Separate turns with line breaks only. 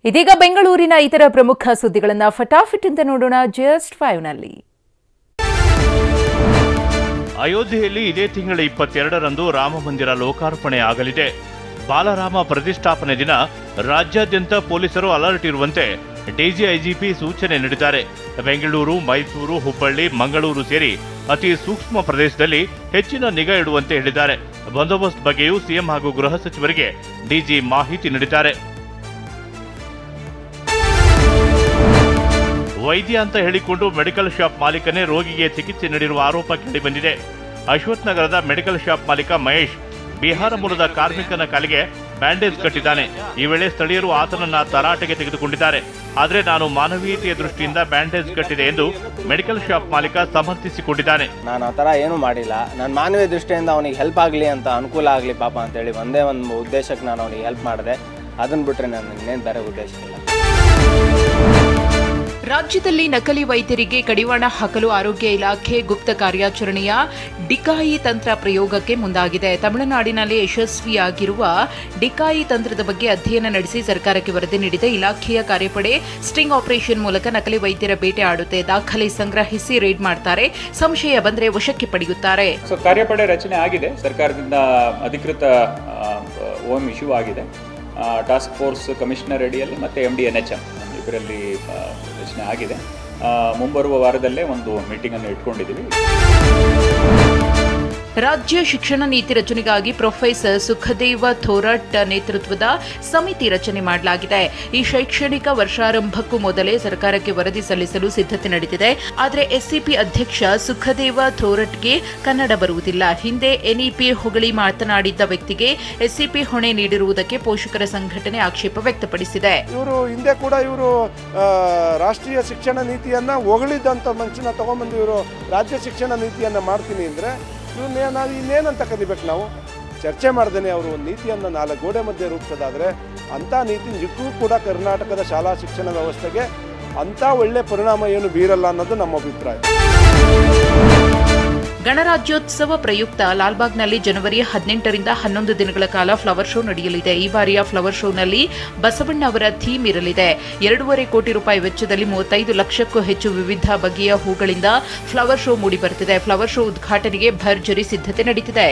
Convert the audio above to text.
ಇದೀಗ ಬೆಂಗಳೂರಿನ ಇತರ ಪ್ರಮುಖ ಸುದ್ದಿಗಳನ್ನು ಫಟಾಫಟ್ ಅಂತ ನೋಡೋಣ ಜಸ್ಟ್ 5 ನಲ್ಲಿ.
ಅಯೋಧ್ಯೆಯಲ್ಲಿ ಇದೇ ತಿಂಗಳ 22ರಂದು ರಾಮ ಮಂದಿರ ಲೋಕಾರ್ಪಣೆ ಆಗಲಿದೆ. ಬಾಲರಾಮ ಪ್ರತಿಷ್ಠಾಪನೆ ದಿನ ರಾಜ್ಯಾದ್ಯಂತ ಪೊಲೀಸರು ಅಲರ್ಟ್ ಇರುವಂತೆ ಡಿಜಿಐಜಿಪಿ ಸೂಚನೆ ನೀಡಿದ್ದಾರೆ. ಬೆಂಗಳೂರು, ಮೈಸೂರು, ಹುಬ್ಬಳ್ಳಿ, ಮಂಗಳೂರು ಸೇರಿ ಅತಿ ಸೂಕ್ಷ್ಮ ಪ್ರದೇಶದಲ್ಲಿ ಹೆಚ್ಚಿನ ನಿಗಾ ಇಡುವಂತೆ ಹೇಳಿದ್ದಾರೆ. ಬಂದೋಬಸ್ತ್ ಬಗ್ಗೆಯೂ ಸಿಎಂ ಹಾಗೂ ಗೃಹ ಸಚಿವರಿಗೆ ಡಿಜಿ ಮಾಹಿತಿ ನೀಡಿದ್ದಾರೆ. ವೈದ್ಯ ಅಂತ ಹೇಳಿಕೊಂಡು ಮೆಡಿಕಲ್ ಶಾಪ್ ಮಾಲೀಕನೇ ರೋಗಿಗೆ ಚಿಕಿತ್ಸೆ ನೀಡಿರುವ ಆರೋಪ ಕೇಳಿಬಂದಿದೆ. ಅಶ್ವಥ್ ನಗರದ ಮೆಡಿಕಲ್ ಶಾಪ್ ಮಾಲೀಕ ಮಹೇಶ್ ಬಿಹಾರ ಮೂಲದ ಕಾರ್ಮಿಕನ ಕಾಲಿಗೆ ಬ್ಯಾಂಡೇಜ್ ಕಟ್ಟಿದ್ದಾನೆ. ಈ ವೇಳೆ ಸ್ಥಳೀಯರು ಆತನನ್ನ ತರಾಟೆಗೆ ತೆಗೆದುಕೊಂಡಿದ್ದಾರೆ. ಆದರೆ ನಾನು ಮಾನವೀಯತೆಯ ದೃಷ್ಟಿಯಿಂದ ಬ್ಯಾಂಡೇಜ್ ಕಟ್ಟಿದೆ ಎಂದು ಮೆಡಿಕಲ್ ಶಾಪ್ ಮಾಲೀಕ ಸಮರ್ಥಿಸಿಕೊಂಡಿದ್ದಾನೆ.
ನಾನು ಆ ಥರ ಏನೂ ಮಾಡಿಲ್ಲ. ನಾನು ಮಾನವೀಯ ದೃಷ್ಟಿಯಿಂದ ಅವನಿಗೆ ಹೆಲ್ಪ್ ಆಗಲಿ ಅಂತ, ಅನುಕೂಲ ಆಗಲಿ ಪಾಪ ಅಂತೇಳಿ ಒಂದೇ ಒಂದು ಉದ್ದೇಶಕ್ಕೆ ನಾನು ಅವನಿಗೆ ಹೆಲ್ಪ್ ಮಾಡಿದೆ. ಅದನ್ನು ಬಿಟ್ಟರೆ ನಾನು ಇನ್ನೇನು ಬೇರೆ ಉದ್ದೇಶ ಇಲ್ಲ.
ರಾಜ್ಯದಲ್ಲಿ ನಕಲಿ ವೈದ್ಯರಿಗೆ ಕಡಿವಾಣ ಹಾಕಲು ಆರೋಗ್ಯ ಇಲಾಖೆ ಗುಪ್ತ ಕಾರ್ಯಾಚರಣೆಯ ಡಿಕಾಯಿ ತಂತ್ರ ಪ್ರಯೋಗಕ್ಕೆ ಮುಂದಾಗಿದೆ. ತಮಿಳುನಾಡಿನಲ್ಲಿ ಯಶಸ್ವಿಯಾಗಿರುವ ಡಿಕಾಯಿ ತಂತ್ರದ ಬಗ್ಗೆ ಅಧ್ಯಯನ ನಡೆಸಿ ಸರ್ಕಾರಕ್ಕೆ ವರದಿ ನೀಡಿದ ಇಲಾಖೆಯ ಕಾರ್ಯಪಡೆ ಸ್ಟಿಂಗ್ ಆಪರೇಷನ್ ಮೂಲಕ ನಕಲಿ ವೈದ್ಯರ ಬೇಟೆ ಆಡುತ್ತೆ. ದಾಖಲೆ ಸಂಗ್ರಹಿಸಿ ರೇಡ್ ಮಾಡ್ತಾರೆ. ಸಂಶಯ ಬಂದರೆ ವಶಕ್ಕೆ ಪಡೆಯುತ್ತಾರೆ.
ಕಾರ್ಯಪಡೆ ರಚನೆ ಆಗಿದೆ. ಸರ್ಕಾರದಿಂದ ಅಧಿಕೃತ ಓಎಂ ಇಶ್ಯೂ ಆಗಿದೆ. ಟಾಸ್ಕ್ ಫೋರ್ಸ್ ಕಮಿಷನರ್ ಅಡಿಯಲ್ಲಿ ಮತ್ತು MD/NHM ಇದರಲ್ಲಿ ರಚನೆ ಆಗಿದೆ. ಮುಂಬರುವ ವಾರದಲ್ಲೇ ಒಂದು ಮೀಟಿಂಗನ್ನು ಇಟ್ಕೊಂಡಿದ್ದೀವಿ.
ರಾಜ್ಯ ಶಿಕ್ಷಣ ನೀತಿ ರಚನೆಗಾಗಿ ಪ್ರೊಫೆಸರ್ ಸುಖದೇವ ಥೋರಟ್ ನೇತೃತ್ವದ ಸಮಿತಿ ರಚನೆ ಮಾಡಲಾಗಿದೆ. ಈ ಶೈಕ್ಷಣಿಕ ವರ್ಷಾರಂಭಕ್ಕೂ ಮೊದಲೇ ಸರ್ಕಾರಕ್ಕೆ ವರದಿ ಸಲ್ಲಿಸಲು ಸಿದ್ಧತೆ ನಡೆದಿದೆ. ಆದರೆ ಎಸ್ಸಿಪಿ ಅಧ್ಯಕ್ಷ ಸುಖದೇವ ಥೋರಟ್ಗೆ ಕನ್ನಡ ಬರುವುದಿಲ್ಲ. ಹಿಂದೆ NEP ಹೊಗಳಿ ಮಾತನಾಡಿದ್ದ ವ್ಯಕ್ತಿಗೆ ಎಸ್ಸಿಪಿ ಹೊಣೆ ನೀಡಿರುವುದಕ್ಕೆ ಪೋಷಕರ ಸಂಘಟನೆ ಆಕ್ಷೇಪ ವ್ಯಕ್ತಪಡಿಸಿದೆ.
ಇವರು ಹಿಂದೆ ಕೂಡ ರಾಷ್ಟ್ರೀಯ ಶಿಕ್ಷಣ ನೀತಿಯನ್ನ ಹೊಗಳಿದ್ದಂಥ ಮನುಷ್ಯನ ತಗೊಂಡ್ಬಂದು ಇವರು ರಾಜ್ಯ ಶಿಕ್ಷಣ ನೀತಿಯನ್ನ ಮಾಡ್ತೀನಿ ಅಂದ್ರೆ ನಾವು ಇನ್ನೇನಂತ ಕಲಿಬೇಕು? ನಾವು ಚರ್ಚೆ ಮಾಡ್ದೇನೆ ಅವರು ಒಂದು ನೀತಿಯನ್ನು 4 ಗೋಡೆ ಮಧ್ಯೆ ರೂಪಿಸೋದಾದರೆ ಅಂಥ ನೀತಿ ನಿಜಕ್ಕೂ ಕೂಡ ಕರ್ನಾಟಕದ ಶಾಲಾ ಶಿಕ್ಷಣ ವ್ಯವಸ್ಥೆಗೆ ಅಂಥ ಒಳ್ಳೆ ಪರಿಣಾಮ ಏನು ಬೀರಲ್ಲ ಅನ್ನೋದು ನಮ್ಮ ಅಭಿಪ್ರಾಯ.
ಗಣರಾಜ್ಯೋತ್ಸವ ಪ್ರಯುಕ್ತ ಲಾಲ್ಬಾಗ್ನಲ್ಲಿ ಜನವರಿ 18ರಿಂದ 11 ದಿನಗಳ ಕಾಲ ಫ್ಲವರ್ ಶೋ ನಡೆಯಲಿದೆ. ಈ ಬಾರಿಯ ಫ್ಲವರ್ ಶೋನಲ್ಲಿ ಬಸವಣ್ಣ ಅವರ ಥೀಮ್ ಇರಲಿದೆ. 2.5 ಕೋಟಿ ರೂಪಾಯಿ ವೆಚ್ಚದಲ್ಲಿ 35 ಲಕ್ಷಕ್ಕೂ ಹೆಚ್ಚು ವಿವಿಧ ಬಗೆಯ ಹೂಗಳಿಂದ ಫ್ಲವರ್ ಶೋ ಮೂಡಿಬರುತ್ತಿದೆ. ಫ್ಲವರ್ ಶೋ ಉದ್ಘಾಟನೆಗೆ ಭರ್ಜರಿ ಸಿದ್ಧತೆ ನಡೆದಿದೆ.